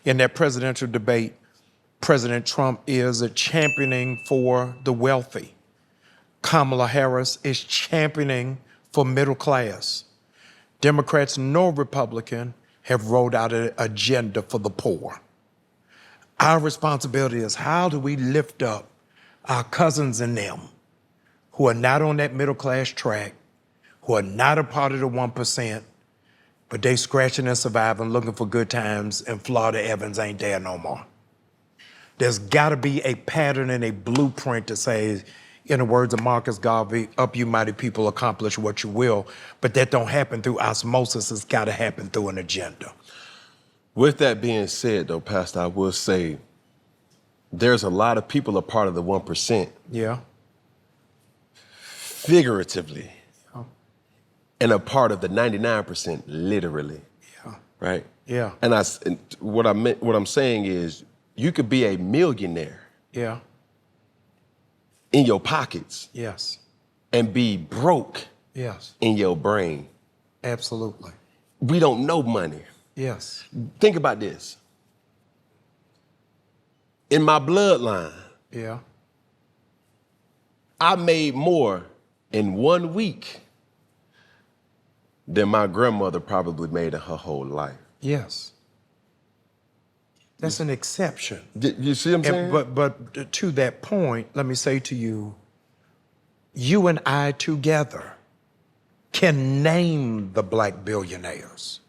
In that presidential debate, President Trump is a championing for the wealthy. Kamala Harris is championing for middle class. Democrats nor Republican have rolled out an agenda for the poor. Our responsibility is how do we lift up our cousins and them who are not on that middle class track, who are not a part of the 1%, but they scratching and surviving, looking for good times, and Florida Evans ain't there no more. There's gotta be a pattern and a blueprint to say, in the words of Marcus Garvey, up you mighty people, accomplish what you will, but that don't happen through osmosis, it's gotta happen through an agenda. With that being said, though, Pastor, I will say there's a lot of people a part of the 1%. Yeah. Figuratively. Yeah. And a part of the 99% literally. Yeah. Right? Yeah. And what I'm saying is you could be a millionaire. Yeah. In your pockets. Yes. And be broke. Yes. In your brain. Absolutely. We don't know money. Yes. Think about this. In my bloodline, yeah, I made more in 1 week than my grandmother probably made in her whole life. Yes. That's an exception. You see what I'm saying? But to that point, let me say to you, you and I together can name the black billionaires.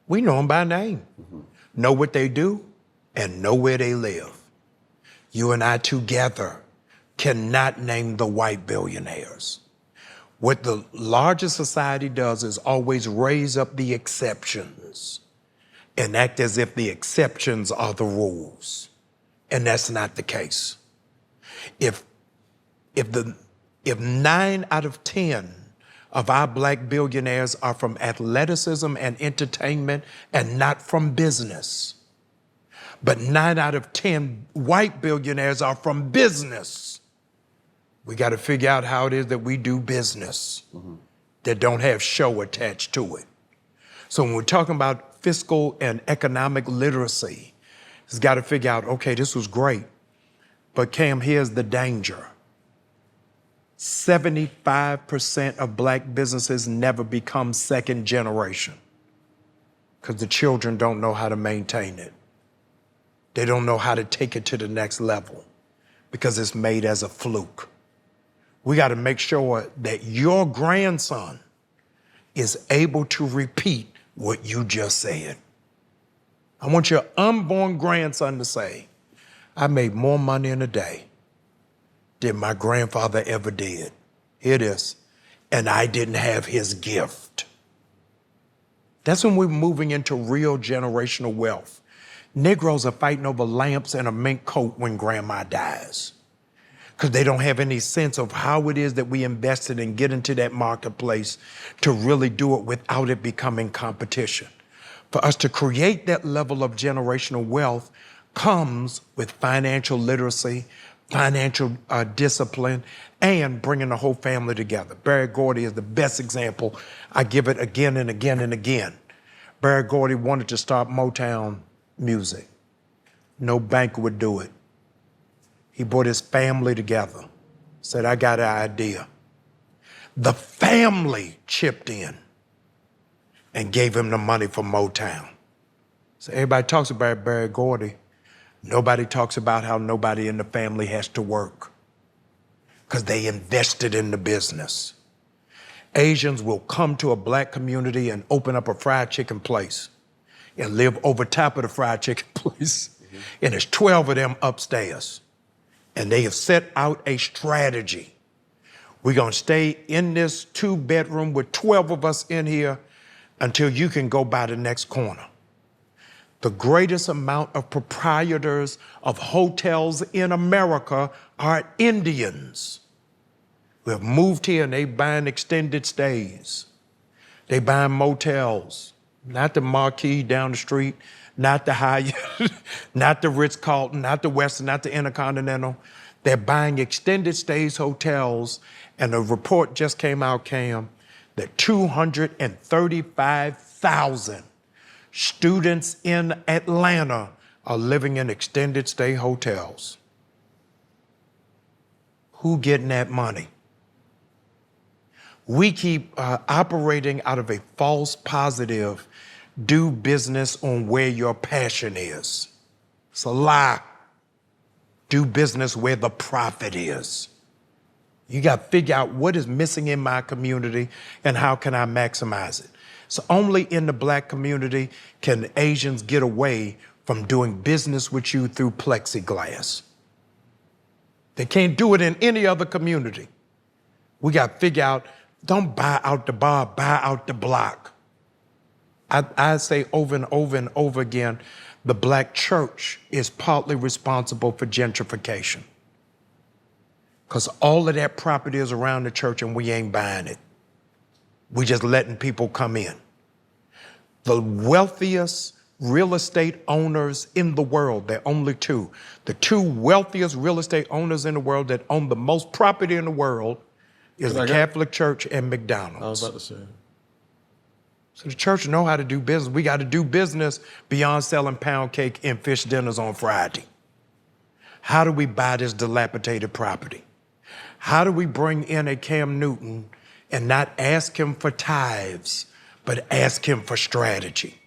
We know them by name, know what they do, and know where they live. You and I together cannot name the white billionaires. What the larger society does is always raise up the exceptions and act as if the exceptions are the rules. And that's not the case. If 9 out of 10 of our black billionaires are from athleticism and entertainment and not from business, but 9 out of 10 white billionaires are from business, we got to figure out how it is that we do business that don't have show attached to it. So when we're talking about fiscal and economic literacy, it's got to figure out, okay, this was great, but Cam, here's the danger. 75% of black businesses never become second generation because the children don't know how to maintain it. They don't know how to take it to the next level because it's made as a fluke. We got to make sure that your grandson is able to repeat what you just said. I want your unborn grandson to say, I made more money in a day than my grandfather ever did. Here it is. And I didn't have his gift. That's when we're moving into real generational wealth. Negroes are fighting over lamps and a mink coat when grandma dies because they don't have any sense of how it is that we invested and get into that marketplace to really do it without it becoming competition. For us to create that level of generational wealth comes with financial literacy, financial discipline, and bringing the whole family together. Barry Gordy is the best example. I give it again and again and again. Barry Gordy wanted to start Motown music. No bank would do it. He brought his family together, said, I got an idea. The family chipped in and gave him the money for Motown. So everybody talks about Barry Gordy. Nobody talks about how nobody in the family has to work because they invested in the business. Asians will come to a black community and open up a fried chicken place and live over top of the fried chicken place. And there's 12 of them upstairs. And they have set out a strategy. We're gonna stay in this 2-bedroom with 12 of us in here until you can go by the next corner. The greatest amount of proprietors of hotels in America are Indians who have moved here and they buying extended stays. They buying motels, not the Marquis down the street, not the Hyatt, not the Ritz-Carlton, not the Westin, not the Intercontinental. They're buying extended stays hotels, and a report just came out, Cam, that 235,000 students in Atlanta are living in extended stay hotels. Who getting that money? We keep operating out of a false positive, do business on where your passion is. It's a lie. Do business where the profit is. You got to figure out what is missing in my community and how can I maximize it. So only in the black community can Asians get away from doing business with you through plexiglass. They can't do it in any other community. We got to figure out, don't buy out the bar, buy out the block. I say over and over and over again, the black church is partly responsible for gentrification. Because all of that property is around the church and we ain't buying it. We just letting people come in. The wealthiest real estate owners in the world, there are only two. The two wealthiest real estate owners in the world that own the most property in the world is the Catholic Church and McDonald's. I was about to say. So the church know how to do business. We got to do business beyond selling pound cake and fish dinners on Friday. How do we buy this dilapidated property? How do we bring in a Cam Newton and not ask him for tithes, but ask him for strategy?